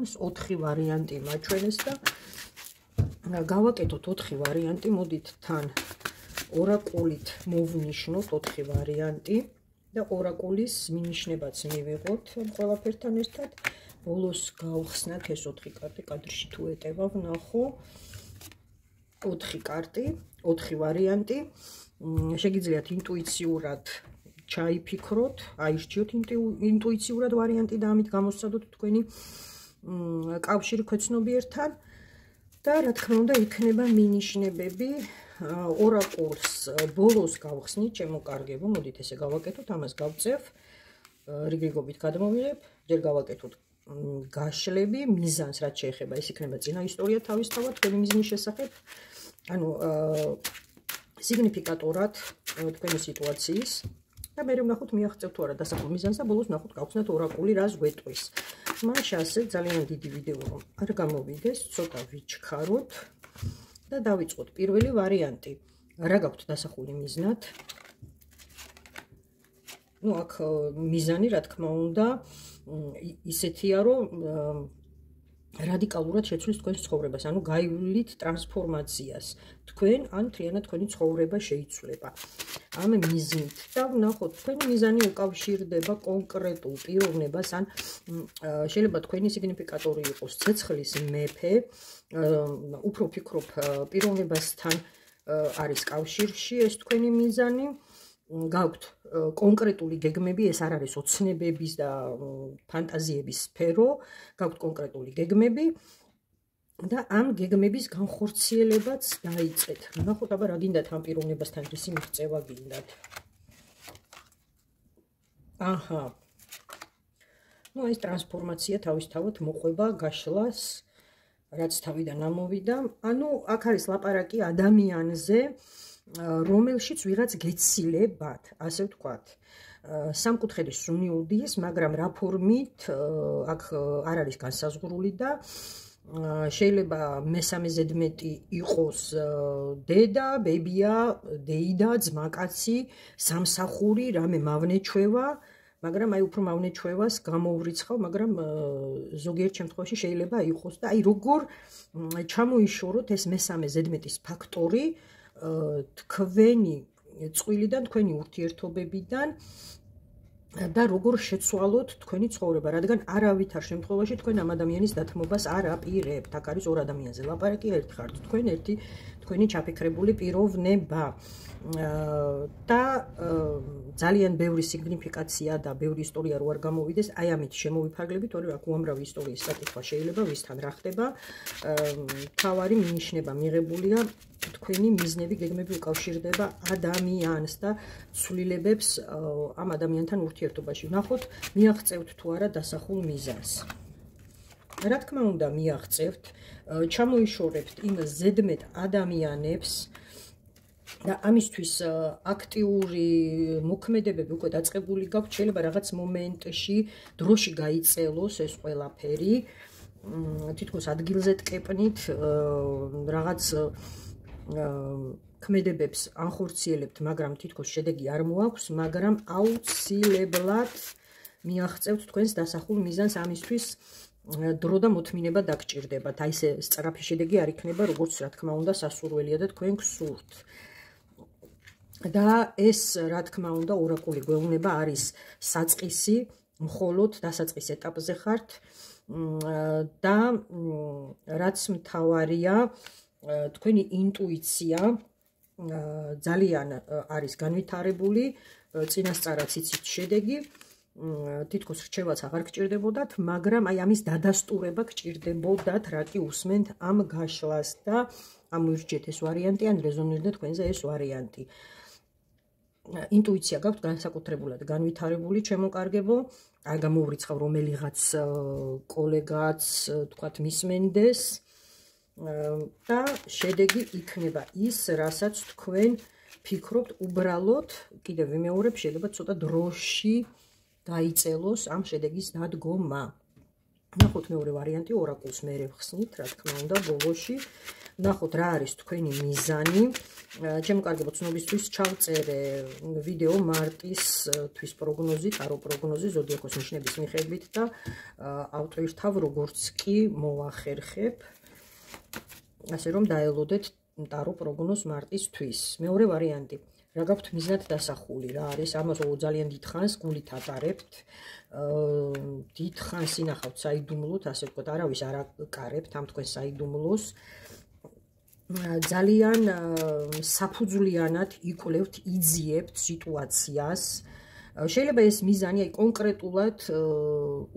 ამას 4 ვარიანტი მაჩვენეს და გავაკეთოთ 4 ვარიანტი. მოდით თან ორაკულით მოვნიშნოთ 4 ვარიანტი და ორაკულის მინიშნებაც მივიღოთ ყველაფერთან ერთად. ბოლოს გავხსნათ ეს 4 კარტი, კადრში თუ ეტევა ვნახო. 4 კარტი, 4 ვარიანტი. შეგიძლიათ ინტუიციურად ჩაიფიქროთ, აირჩიოთ ინტუიციურად ვარიანტი და ამით გამოსცადოთ თქვენი კავშირი ქვეცნობიერთან და რა თქმა უნდა იქნება მინიშნებები. ორაკულს ბოლოს გავხსნით, შემოკარგებო, მოდით ესე გავაკეთოთ, ამას გავწევ, რიგრიგობით გადმოვიღებ, ჯერ გავაკეთოთ გაშლები, მიზანს რაც შეეხება, ეს იქნება წინა ისტორია თავისთავად თქვენი მიზნის შესახებ, ანუ სიგნიფიკატორად თქვენი სიტუაციის და მე ვნახოთ მიაღწევთ თუ არა დასახულ მიზანს და ბოლოს ვნახოთ გავხსნათ ორაკული რას გვეტყვის. მაშინ ასე ძალიან დიდი ვიდეო რომ არ გამოვიდეს, ცოტა ვიჩქაროთ და დავიწყოთ პირველი ვარიანტი. რა გაქვთ დასახული მიზნად? ნუ აქ მიზანი რა თქმა უნდა ისეთია რომ რადიკალურად შეცვლის თქვენს ცხოვრებას, ანუ გაივლით ტრანსფორმაციას. თქვენ ან მთლიანად თქვენი ცხოვრება შეიცვლება. ამ მიზნით და ვნახოთ თქვენი მიზანი უკავშირდება კონკრეტულ პიროვნებას, ან შეიძლება თქვენი სიგნიფიკატორი იყოს ცეცხლის მეფე, უფრო ვფიქრობ პიროვნებასთან არის კავშირში ეს თქვენი მიზანი. გაქვთ კონკრეტული გეგმები, ეს არ არის ოცნებების და ფანტაზიების სფერო, გაქვთ კონკრეტული გეგმები და ამ გეგმების განხორციელებაც დაიწყეთ. ნახოთ აბა რა გინდათ ამ პიროვნებასთან რისი მიღწევა გინდათ. აჰა. ნუ ეს ტრანსფორმაცია თავისთავად მოყვება გაშლას, რაც თავიდან ამოვიდა. ანუ აქ არის ლაპარაკი ადამიანზე, რომელშიც ვიღაც გეცილებათ, ასე ვთქვათ. სამკუთხედი სუნი უდის, მაგრამ რა ფორმით აქ არ არის განსაზღვრული და შეიძლება მესამე ზედმეტი იყოს დედა, ბებია, დეიდა, ძმაკაცი, სამსახური, რამე მავნეჩვევა, მაგრამ აი უფრო მავნეჩვევას გამოვრიცხავ, მაგრამ ზოგიერთ შემთხვევაში შეიძლება იყოს და აი როგორ ჩამოიშოროთ ეს მესამე ზედმეტის ფაქტორი თქვენი წვილიდან, თქვენი ურთიერთობებიდან და როგორ შეცვალოთ თქვენი ცხოვრება, რადგან არავითარ შემთხვევაში თქვენ ამ ადამიანის დათმობას არ აპირებთ. აქ არის ორ ადამიანზე ლაპარაკი, ერთი ხართ თქვენ, ერთი თქვენი ჩაფიქრებული პიროვნება. და ძალიან ბევრი სიგნიფიკაცია და ბევრი ისტორია რო არ გამოვიდეს, აი ამით შემოვიფარგლებით, თორე აქ უამრავი ისტორიის საკითხვა შეიძლება, ვისთან რა ხდება. თავარი მინიშნება მიღებულია თქვენი მიზნები, გეგმები უკავშირდება ადამიანს და ცვლილებებს ამ ადამიანთან ურთიერთობაში. ვნახოთ, მიაღწევთ თუ არა დასახულ მიზანს. რა თქმა უნდა, მიაღწევთ, ჩამოიშორებთ იმ ზედმეტ ადამიანებს და ამისთვის აქტიური მოქმედებები უკვე დაწყებული გაქვთ, შეიძლება რაღაც მომენტში დროში გაიწელოს ეს ყველაფერი, თითქოს ადგილზე ტკეპნით, რაღაც ქმედებებს ანხორციელებთ, მაგრამ თითქოს შედეგი არ მოაქვს, მაგრამ აუცილებლად მიაღწევთ თქვენს დასახულ მიზანს, ამისთვის დრო და მოთმინება დაგჭირდებათ. აი ესე სწრაფი შედეგი არ იქნება, როგორც რა თქმა უნდა სასურველია და თქვენ გსურთ. და ეს რა თქმა უნდა ორაკული გვეუბნება არის საწყისი, მხოლოდ დასაწყის ეტაპზე ხართ და რაც მთავარია თქვენი ინტუიცია ძალიან არის განვითარებული, წინასწარაც იცით შედეგი, თითქოს რჩევაც აღარ გჭირდებოდათ, მაგრამ აი ამის დადასტურება გჭირდებოდათ, რა კი უსმენთ ამ გაშლას და ამოირჩიეთ ეს ვარიანტი, ან რეზონირდა თქვენზე ეს ვარიანტი. ინტუიცია გაქვთ განსაკუთრებულად განვითარებული, შემოკარგებო, არ გამოვრიცხავ რომელიღაც კოლეგაც, თქვათ მისმენდეს და შედეგი იქნება ის, რასაც თქვენ ფიქრობთ, უბრალოდ, კიდევ ვიმეორებ, შეიძლება ცოტა დროში გაიწელოს ამ შედეგის დადგომა. ნახოთ მეორე ვარიანტი, ორაკულს მერე ვხსნით, რა თქმა უნდა, ბოლოში. ნახოთ რა არის თქვენი მიზანი. ჩემო კარგებო, ცნობისთვის ჩავწერე ვიდეო მარტისთვის პროგნოზი, ტარო პროგნოზი ზოდიაქოს ნიშნების მიხედვით და ავტვირთავ როგორც კი მოვახერხებ, ასე რომ დაელოდეთ ტარო პროგნოზ მარტისთვის. მეორე ვარიანტი. რა გაქვთ მიზნად დასახული, რა არის? ამას ძალიან დიდხანს გულით ატარებთ. დიდ ხანს ინახავთ საიდუმლოთ, ასე ვთქვათ, არავის არ აკარებთ ამ თქვენ საიდუმლოს. ძალიან საფუძვლიანად იკვლევთ, იძიებთ სიტუაციას. შეიძლება ეს მიზანი აი კონკრეტულად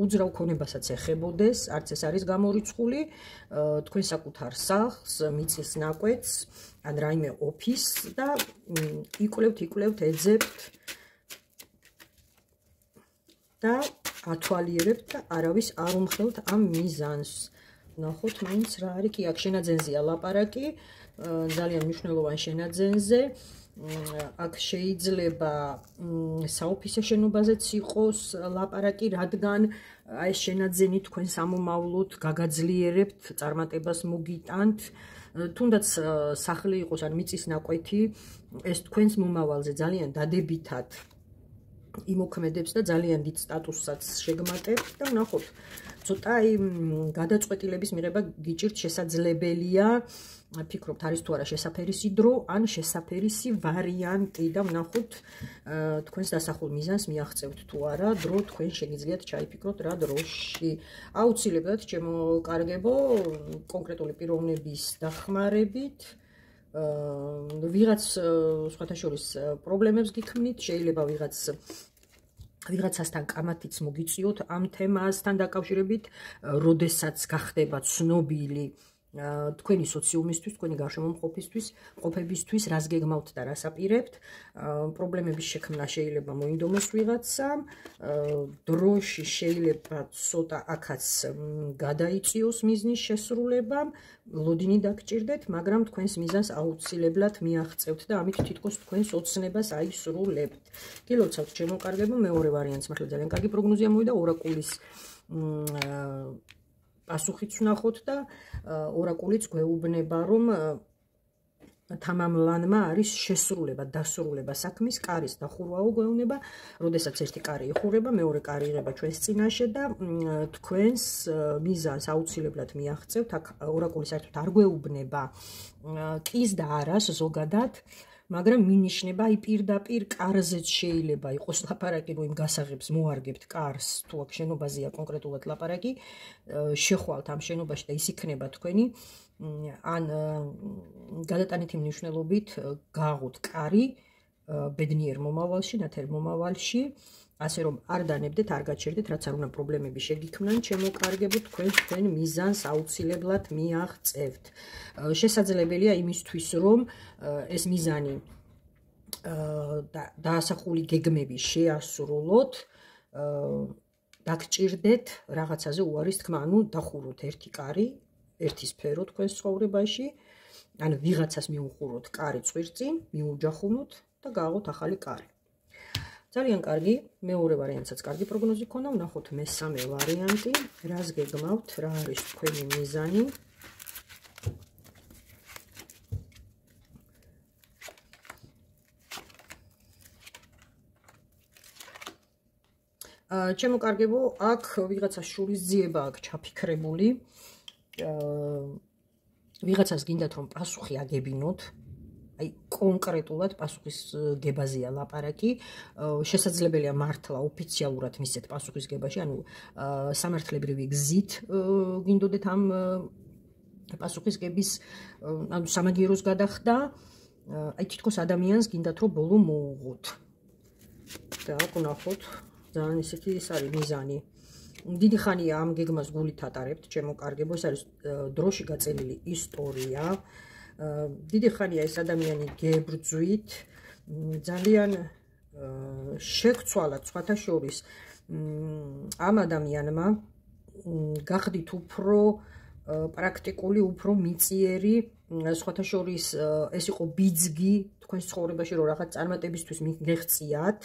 უძრავ ქონებასაც ეხებოდეს, არც ეს არის გამორიცხული, თქვენ საკუთარ სახლს, მიწის ნაკვეთს, ან რაიმე ოფისს და იკვლევთ, ეძებთ და ათვალიერებთ და არავის არ უმხელთ ამ მიზანს. ნახოთ მაინც რა არის, კი აქ შენაძენზეა ლაპარაკი, ძალიან მნიშვნელოვან შენაძენზე. აქ შეიძლება საოფისე შენობაზეც იყოს ლაპარაკი, რადგან აი ეს შენაძენი თქვენ სამომავლოდ გაგაძლიერებთ, წარმატებას მოგიტანთ. თუნდაც სახლი იყოს ან მიწის ნაკვეთი, ეს თქვენს მომავალზე ძალიან დადებითად იმოქმედებს და ძალიან დიდ სტატუსსაც შეგმატებთ და ნახოთ, ცოტა აი გადაწყვეტილების მიღება გიჭირთ, შესაძლებელია, ფიქრობთ არის თუ არა შესაფერისი დრო ან შესაფერისი ვარიანტი და ვნახოთ თქვენს დასახულ მიზანს მიაღწევთ თუ არა, დრო თქვენ შეგიძლიათ ჩაიფიქროთ რა დროში. აუცილებლად ჩემო კარგებო, კონკრეტული პიროვნების დახმარებით ვიღაც სხვათა შორის პრობლემებს გიქმნით, შეიძლება ვიღაცასთან კამათიც მოგიწიოთ ამ თემასთან დაკავშირებით, როდესაც გახდება ცნობილი თქვენი სოციუმისთვის, თქვენი გარშემო მყოფებისთვის, რას გეგმავთ და რას აპირებთ. პრობლემების შექმნა შეიძლება მოინდომოს ვიღაცამ, დროში შეიძლება ცოტა აქაც გადაიწიოს მიზნის შესრულებამ, ლოდინი დაგჭირდეთ, მაგრამ თქვენს მიზანს აუცილებლად მიაღწევთ და ამით თითქოს თქვენს ოცნებას აისრულებთ. გილოცავთ ჩემო კარგებო, მეორე ვარიანტს მართლა ძალიან კარგი პროგნოზია მოვიდა, ორაკულის პასუხიც ვნახოთ და ორაკულიც გვეუბნება, რომ თამამლანმა არის შესრულება, დასრულება საქმის, კარის დახურვაო გვეუბნება, როდესაც ერთი კარი იხურება, მეორე კარი იღება ჩვენს წინაშე და თქვენს მიზანს აუცილებლად მიაღწევთ. აქ ორაკული საერთოდ არ გვეუბნება კის და არას ზოგადად, მაგრამ მინიშნება აი პირდაპირ კარზეც შეიძლება იყოს ლაპარაკი, რომ იმ გასაღებს მოარგებთ კარს, თუ აქ შენობაზეა კონკრეტულად ლაპარაკი, შეხვალთ ამ შენობაში და ის იქნება თქვენი, ან გადატანითი მნიშვნელობით გააღოთ კარი ბედნიერ მომავალში, ნათელ მომავალში, ასე რომ არ დანებდეთ, არ გაჩერდეთ, რაც არ უნდა პრობლემები შეგიქმნან, ჩემო კარგებო, თქვენ მიზანს აუცილებლად მიაღწევთ. შესაძლებელია იმისთვის, რომ ეს მიზანი დაასახული გეგმები შეასრულოთ, დაგჭირდეთ რაღაცაზე უარის თქმა, ანუ დახუროთ ერთი კარი, ერთი სფერო თქვენს ცხოვრებაში, ან ვიღაცას მიუხუროთ კარი წვირწინ, მიუჯახუნოთ და გააღოთ ახალი კარი. ძალიან კარგი, მეორე ვარიანტსაც კარგი პროგნოზი ქონდა, ვნახოთ მესამე ვარიანტი, რას გეგმავთ, რა არის თქვენი მიზანი. ჩემო კარგებო, აქ ვიღაცას შურისძიება აქვს ჩაფიქრებული, ვიღაცას გინდათ რომ პასუხი აგებინოთ, აი კონკრეტულად პასუხის გებაზეა ლაპარაკი, შესაძლებელია მართლა ოფიციალურად მისცეთ პასუხის გებაში, ანუ სამართლებრივი გზით გინდოდეთ ამ პასუხის გების, ანუ სამაგიეროს გადახდა, აი თითქოს ადამიანს გინდათ რომ ბოლო მოუღოთ. და აქ ვნახოთ ძალიან ისეთი ის არის მიზანი. დიდი ხანია ამ გეგმას გულით ატარებთ, ჩემო კარგებო, ეს არის დროში გაწელილი ისტორია. დიდი ხანია ეს ადამიანი გებრძვით, ძალიან შეგცვალათ სხვათა შორის ამ ადამიანმა, გახდით უფრო პრაქტიკული, უფრო მიწიერი, სხვათა შორის ეს იყო ბიძგი თქვენს ცხოვრებაში, რომ რაღაც წარმატებისთვის მიგეღწიათ,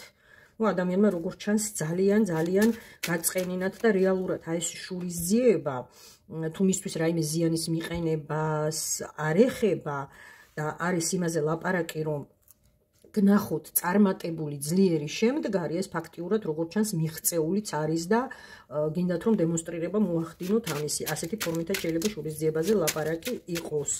ნუ ადამიანმა როგორც ჩანს ძალიან გაწყენინათ და რეალურად აი ეს შურისძიება თუ მისთვის რაიმე ზიანის მიყენებას არ ეხება და არის იმაზე ლაპარაკი, რომ გნახოთ წარმატებული ძლიერი შემდგარი, ეს ფაქტიურად როგორც ჩანს მიღწეულიც არის და გინდათ რომ დემონსტრირება მოახდინოთ ამისი. ასეთი ფორმითაც შეიძლება შურისძიებაზე ლაპარაკი იყოს.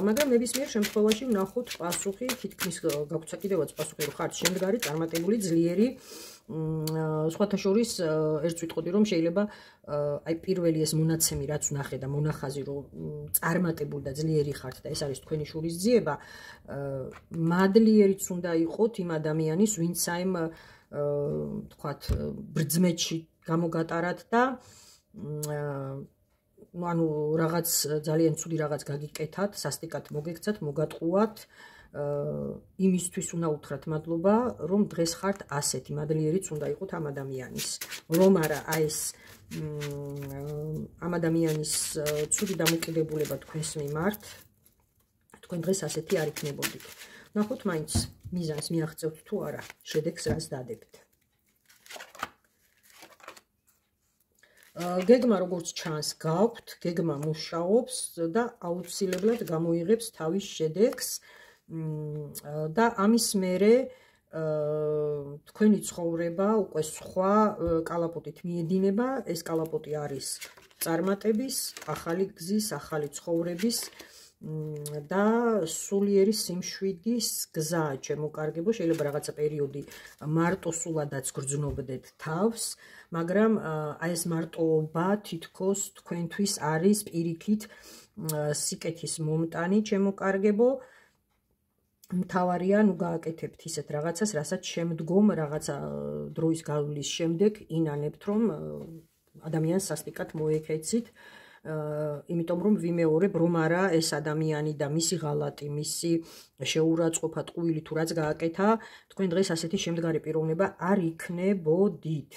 მაგრამ ნებისმიერ შემთხვევაში ვნახოთ პასუხი, თითქმის გაგვცა კიდევაც პასუხი, რომ ხართ შემდგარი, წარმატებული, ძლიერი. სხვათა შორის ერთ ვიტყოდი, რომ შეიძლება აი პირველი ეს მონაცემი რაც ვნახე და მონახაზი, რომ წარმატებული და ძლიერი ხართ და ეს არის თქვენი შურისძიება, მადლიერიც უნდა იყოთ იმ ადამიანის, ვინც აიმ თქვათ ბრძმეთში გამოგატარათ და ანუ რაღაც ძალიან ცუდი რაღაც გაგიკეთათ, სასტიკად მოგექცათ, მოგატყუათ. იმისთვის უნდა უთხრათ მადლობა, რომ დღეს ხართ ასეთი, მადლიერიც უნდა იყოთ ამ ადამიანის. რომ არა აი ეს ამ ადამიანის ცუდი დამოკიდებულება თქვენს მიმართ, თქვენ დღეს ასეთი არ იქნებოდით. ნახოთ მაინც მიზანს მიაღწევთ თუ არა, შედეგს რას დადებთ. გეგმა როგორც ჩანს გაქვთ, გეგმა მუშაობს და აუცილებლად გამოიღებს თავის შედეგს და ამის მერე თქვენი ცხოვრება უკვე სხვა კალაპოტით მიედინება. ეს კალაპოტი არის წარმატების, ახალი გზის, ახალი ცხოვრების და სულიერი სიმშვიდის გზა, ჩემო კარგებო. შეიძლება რაღაცა პერიოდი მარტოსულადაც გრძნობდეთ თავს, მაგრამ აი ეს მარტოობა თითქოს თქვენთვის არის პირიქით სიკეთის მომტანი, ჩემო კარგებო. მთავარია, ნუ გააკეთებთ ისეთ რაღაცას, რასაც შემდგომ რაღაცა დროის გავლის შემდეგ ინანებთ, რომ ადამიანს სასტიკად მოეკეცით, იმიტომ რომ ვიმეორებ, რომ არა ეს ადამიანი და მისი ღალატი, მისი შეურაცხყოფა, ტყუილი თუ რაც გააკეთა, თქვენ დღეს ასეთი შემდგარი პიროვნება არ იქნებოდით.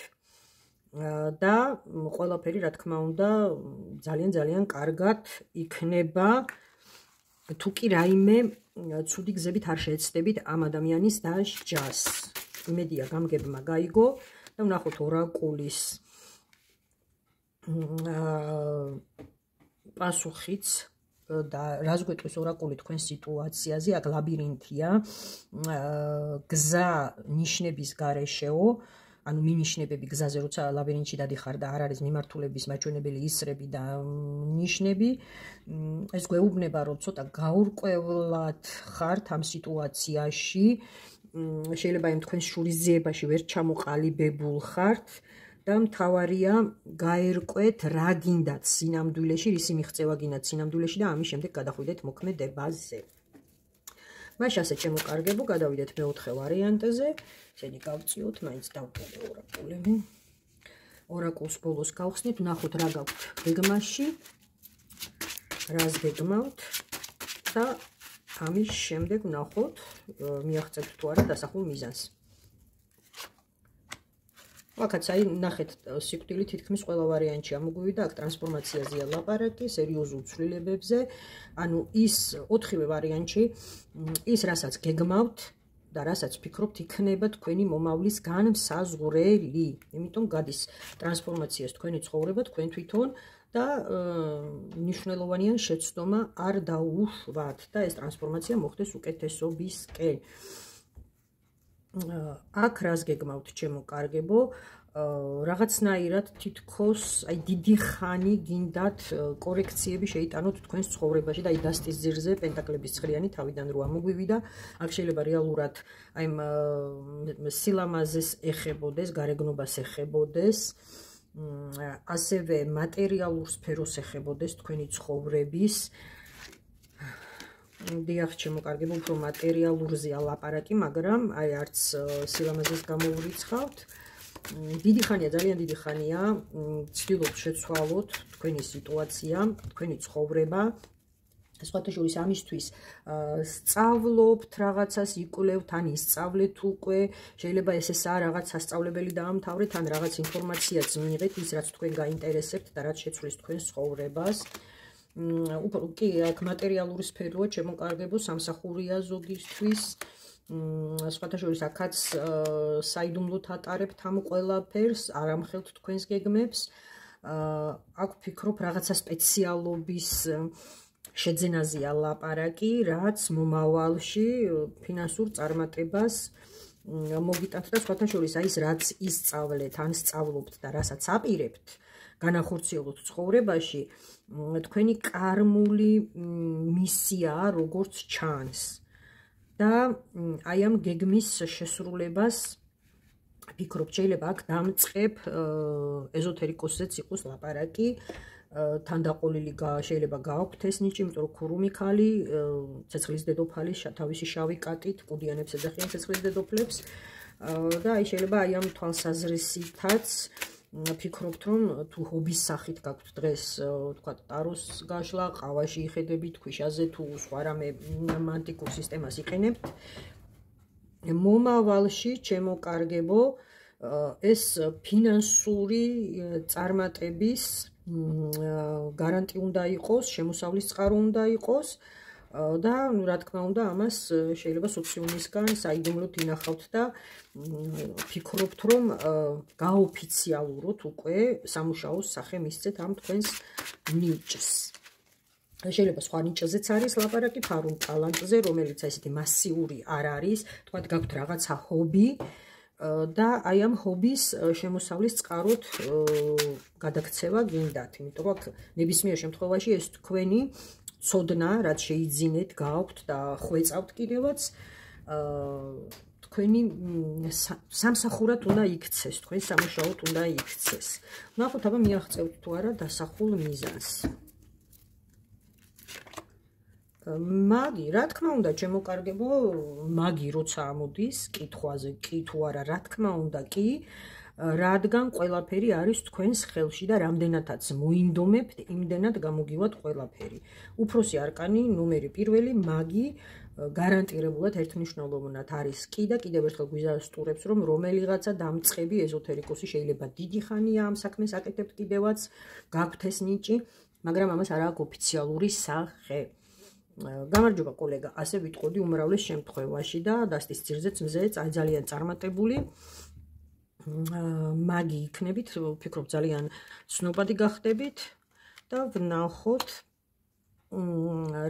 და ყველაფერი, რა თქმა უნდა, ძალიან კარგად იქნება, თუ კი რაიმე ცუდი გზებით არ შეეცდებით ამ ადამიანის დასჯას. იმედია გამგებმა გაიგო და ვნახოთ ორაკულის პასუხიც და რას გვეტყვის ორაკული თქვენ სიტუაციაზე. აქ ლაბირინთია, გზა ნიშნების გარეშეო, ანუ მინიშნებები გზაზე, როცა ლაბირინთში დადიხარ და არ არის მიმართულების მაჩვენებელი ისრები და ნიშნები, ეს გვეუბნება, რომ ცოტა გაურკვევლად ხართ ამ სიტუაციაში, შეიძლება იმ თქვენს შურისძიებაში ვერ ჩამოყალიბებულ ხართ და მთავარია გაერკვეთ რა გინდათ სინამდვილეში, რისი მიღწევა გინდათ სინამდვილეში და ამის შემდეგ გადახვიდეთ მოქმედებაზე. მაშ ასე ჩემო კარგებო, გადავიდეთ მეოთხე ვარიანტზე. ისინი გავწიოთ, მაინც დავკიდე ორაკულები. ორაკულს ბოლოს გავხსნით, ვნახოთ რა გაქვთ გეგმაში, რას გეგმავთ და ამის შემდეგ ვნახოთ, მიაღწევთ თუ არა დასახულ მიზანს. აქაც აი ნახეთ სიკვდილი თითქმის ყველა ვარიანტში ამოგვივიდა, აქ ტრანსფორმაციაზეა ლაპარაკი, სერიოზულ ცვლილებებზე, ანუ ის 4-ვე ვარიანტში ის რასაც გეგმავთ და რასაც ფიქრობთ იქნება თქვენი მომავლის განმსაზღვრელი. იმიტომ გადის ტრანსფორმაციას თქვენი ცხოვრება თქვენ თვითონ და მნიშვნელოვანია შეცდომა არ დაუშვათ და ეს ტრანსფორმაცია მოხდეს უკეთესობისკენ. აქ რას გეგმავთ ჩემო კარგებო, რაღაცნაირად თითქოს აი დიდი ხანი გინდათ კორექციები შეიტანოთ თქვენს ცხოვრებაში და აი დასტის ძირზე პენტაკლების ცხრიანი თავიდან რო ამოგვივიდა, აქ შეიძლება რეალურად აი სილამაზეს ეხებოდეს, გარეგნობას ეხებოდეს, ასევე მატერიალურ სფეროს ეხებოდეს თქვენი ცხოვრების. დიახ, ჩემო კარგებო, უფრო მატერიალურზეა ლაპარაკი, მაგრამ აი არც სილამაზეს გამოურიცხავთ. დიდი ხანია, ძალიან დიდი ხანია, ცდილობთ შეცვალოთ თქვენი სიტუაცია, თქვენი ცხოვრება. სხვათა შორის ამისთვის სწავლობთ რაღაცას, იკვლევთ, ან ისწავლეთ უკვე, შეიძლება ესაა რაღაც სასწავლებელი დაამთავრეთ, ან რაღაც ინფორმაციაც მიიღეთ, ის რაც თქვენ გაინტერესებთ და რაც შეცვლის თქვენს ცხოვრებას. კი, აქ მატერიალური სფეროა, ჩემო კარგებო, სამსახურია ზოგისთვის. სხვათა შორის აქაც საიდუმლოდ ატარებთ ამ ყველაფერს, არ ამხელთ თქვენს გეგმებს. აქ ვფიქრობ რაღაცა სპეციალობის შეძენაზეა ლაპარაკი, რაც მომავალში ფინანსურ წარმატებას მოგიტანთ და სხვათა შორის აი ეს რაც ისწავლეთ, ან სწავლობთ და რასაც აპირებთ, განახორციელოთ ცხოვრებაში, თქვენი კარმული მისიაა, როგორც ჩანს. და აი ამ გეგმის შესრულებას ვფიქრობ, შეიძლება აქ დამწყებ ეზოთერიკოსზეც იყოს ლაპარაკი, თანდაყოლილი შეიძლება გააქვთ ეს ნიჭი, იმიტომ რომ ქურუმი ქალი, ცეცხლის დედოფალი, თავისი შავი კატით, კუდიანებს ეძახიან ცეცხლის დედოფლებს და აი შეიძლება აი ამ თვალსაზრისითაც ვფიქრობთ, რომ თუ ჰობის სახით გაქვთ დღეს, თქვა ტაროს გაშლა, ყავაში იხედებით, ქვიშაზე თუ სხვა რამე მანტიკურ სისტემას იყენებთ, მომავალში ჩემო კარგებო, ეს ფინანსური წარმატების გარანტი უნდა იყოს, შემოსავლის წყარო უნდა იყოს და რა თქმა უნდა ამას შეიძლება სოციუმისგან საიდუმლოდ ინახავთ და ვფიქრობთ, რომ გაოფიციალუროთ უკვე სამუშაოს სახე მისცეთ ამ თქვენს ნიჭს. შეიძლება სხვა ნიჭზეც არის ლაპარაკი, ფარულ ტალანტზე, რომელიც ესეთი მასიური არ არის, თქვათ გაქვთ რაღაცა ჰობი და აი ამ ჰობის შემოსავლის წყაროთ გადაქცევა გინდათ, იმიტომ რომ ნებისმიერ შემთხვევაში ეს თქვენი ცოდნა, რაც შეიძინეთ, გააქვთ და ხვეწავთ კიდევაც, თქვენი სამსახურად უნდა იქცეს, თქვენ სამუშაოდ უნდა იქცეს. ნახოთ, აბა მიაღწევთ თუ არა დასახულ მიზანს. მაგი, რა თქმა უნდა, ჩემო კარგებო, მაგი როცა ამოდის კითხვაზე, კი თუ არა, რა თქმა უნდა, კი, რადგან ყველაფერი არის თქვენს ხელში და რამდენადაც მოინდომებთ, იმდენად გამოგივათ ყველაფერი. უფროსი არკანი, ნომერი პირველი, მაგი, გარანტირებულად ერთმნიშვნელოვნად არის კი და კიდევ ერთხელ გვიზარდებს, რომ რომელიღაცა დამწყები ეზოთერიკოსი შეიძლება დიდი ხანია ამ საქმეს აკეთებთ კიდევაც, გაქვთ ეს ნიჭი, მაგრამ ამას არ აქვს ოფიციალური სახე. გამარჯობა კოლეგა, ასე ვიტყოდი უმრავლეს შემთხვევაში და დასტის ძირზეც მზე ძალიან წარმატებული მაგი იქნებით, ვფიქრობ ძალიან ცნობადი გახდებით და ვნახოთ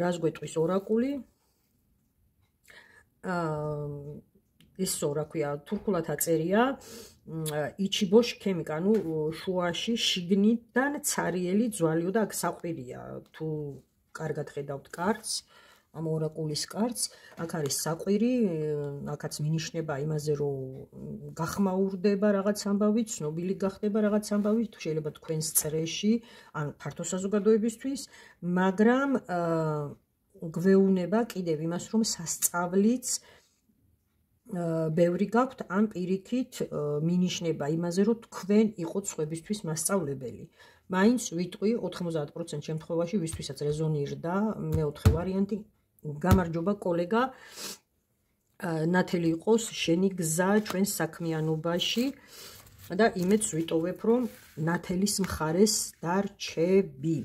რას გვეტყვის ორაკული. ეს რა ქვია, თურქულად აწერია იჩიბოშ ქემიკ, ანუ შუაში შიგნიდან ცარიელი ძვალიო და აქ საყვირია, თუ კარგად ხედავთ კარტს, ამ ორაკულის კარტს, აქ არის საყვირი, აქაც მინიშნება იმაზე, რომ გახმაურდება რაღაც ამბავი, ცნობილი გახდება რაღაც ამბავი, შეიძლება თქვენს წრეში, ან ფართო საზოგადოებისთვის, მაგრამ გვეუბნება კიდევ იმას, რომ სასწავლიც ბევრი გაქვთ, ან პირიქით მინიშნება იმაზე, რომ თქვენ იყოთ სხვებისთვის მასწავლებელი. მაინც ვიტყვი 90% შემთხვევაში, ვისთვისაც რეზონირდა მეოთხე ვარიანტი. გამარჯობა კოლეგა, ნათელი იყოს შენი გზა ჩვენს საქმიანობაში და იმედს ვიტოვებ, რომ ნათელის მხარეს დარჩები.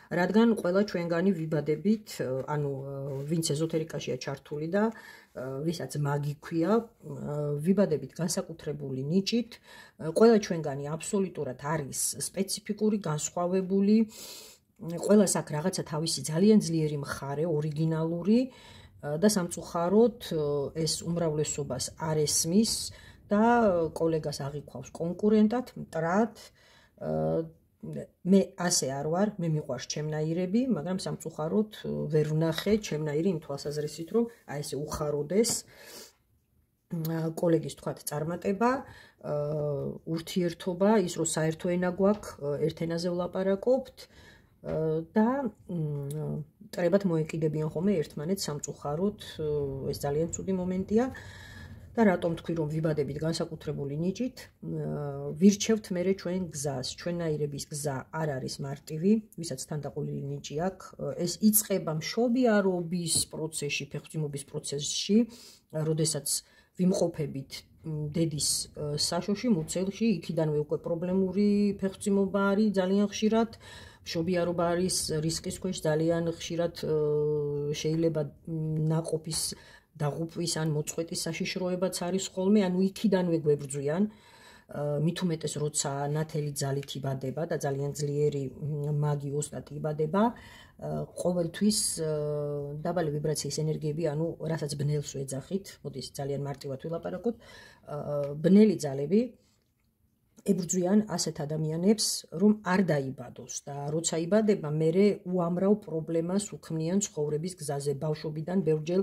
რადგან ყველა ჩვენგანი ვიბადებით, ანუ ვინც ეზოთერიკაშია ჩართული და ვისაც მაგი ქვია, ვიბადებით განსაკუთრებული ნიჭით, ყველა ჩვენგანი აბსოლუტურად არის სპეციფიკური, განსხვავებული, ყველას აქვს რაღაცა თავისი ძალიან ძლიერი მხარე, ორიგინალური და სამწუხაროდ ეს უმრავლესობას არ ესმის და კოლეგას აღიქვავს კონკურენტად, მტრად. მე ასე არ ვარ, მე მიყვარს ჩემნაირები, მაგრამ სამწუხაროდ ვერ ვნახე ჩემნაირი იმ თვალსაზრისით, რომ აი ესე უხაროდეს კოლეგის თქვათ წარმატება, ურთიერთობა, ის რომ საერთო ენა გვაქვს, ერთ ენაზე ვლაპარაკობთ და ტრებათ მოეკიდებიან ხოლმე ერთმანეთს სამწუხაროდ, ეს ძალიან ცუდი მომენტია. და რატომ თქვი, რომ ვიბადებით განსაკუთრებული ნიჭით, ვირჩევთ მერე ჩვენ გზას, ჩვენნაირების გზა არ არის მარტივი, ვისაც თანდაყოლილი ნიჭი აქვს, ეს იწყება მშობიარობის პროცესში, ფეხმძიმობის პროცესში, როდესაც ვიმყოფებით დედის საშოში, მუცელში, იქიდანვე უკვე პრობლემური ფეხმძიმობა არის ძალიან ხშირად, მშობიარობა არის რისკის ქვეშ, ძალიან ხშირად შეიძლება ნაყოფის დაღუპვის ან მოწყვეტის საშიშროებაც არის ხოლმე, ანუ იქიდანვე გვებრძვიან. მით უმეტეს როცა ნათელი ძალით იბადება და ძალიან ძლიერი მაგი ოსტატი იბადება, ყოველთვის დაბალი ვიბრაციის ენერგიები, ანუ რასაც ბნელს ვეძახით, მოდის ძალიან მარტივად ვილაპარაკოთ, ბნელი ძალები ებრძვიან ასეთ ადამიანებს, რომ არ დაიბადოს და როცა იბადება, მერე უამრავ პრობლემას უქმნიან ცხოვრების გზაზე. ბავშვობიდან ბევრჯერ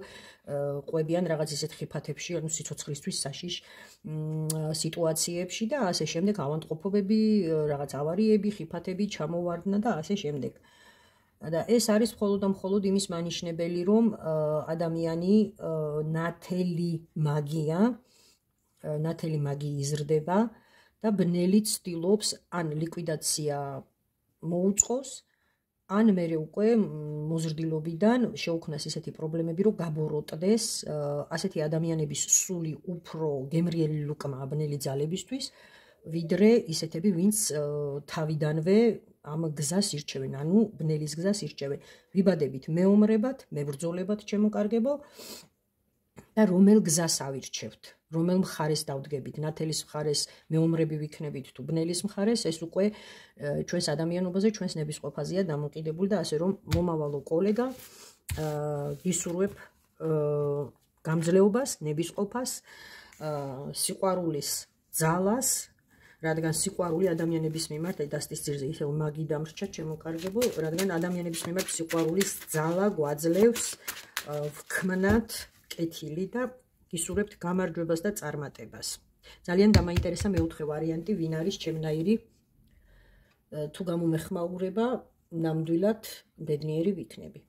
ყვებიან რაღაც ისეთ ხიფათებში, ანუ სიცოცხლისთვის საშიშ სიტუაციებში და ასე შემდეგ, ავადმყოფობები, რაღაც ავარიები, ხიფათები ჩამოვარდნა და ასე შემდეგ. და ეს არის მხოლოდ და მხოლოდ იმის მანიშნებელი, რომ ადამიანი ნათელი მაგი იზრდება და ბნელი ცდილობს ან ლიკვიდაცია მოუწყოს, ან მერე უკვე მოზრდილობიდან შეუქმნას ისეთი პრობლემები, რომ გაბოროტდეს ასეთი ადამიანების სული უფრო გემრიელი ლუკმაა ბნელი ძალებისთვის, ვიდრე ისეთები, ვინც თავიდანვე ამ გზას ირჩევენ, ანუ ბნელის გზას ირჩევენ. ვიბადებით მეომრებად, მებრძოლებად, ჩემო კარგებო, და რომელ გზას ავირჩევთ, რომელ მხარეს დავდგებით, ნათელის მხარეს მეომრები ვიქნებით თუ ბნელის მხარეს, ეს უკვე ჩვენს ადამიანობაზე, ჩვენს ნებისყოფაზეა დამოკიდებული და ასე რომ მომავალო კოლეგა გისურვებ გამძლეობას, ნებისყოფას, სიყვარულის ძალას, რადგან სიყვარული ადამიანების მიმართ დასტის ძირზე ისევ მაგი დამრჩა, ჩემო კარგებო, რადგან ადამიანების მიმართ სიყვარულის ძალა გვაძლევს ვქმნათ კეთილი და გისურვებთ გამარჯვებას და წარმატებას. ძალიან დამაინტერესა მეოთხე ვარიანტი, ვინ არის ჩემნაირი, თუ გამომეხმაურება, ნამდვილად ბედნიერი ვიქნები.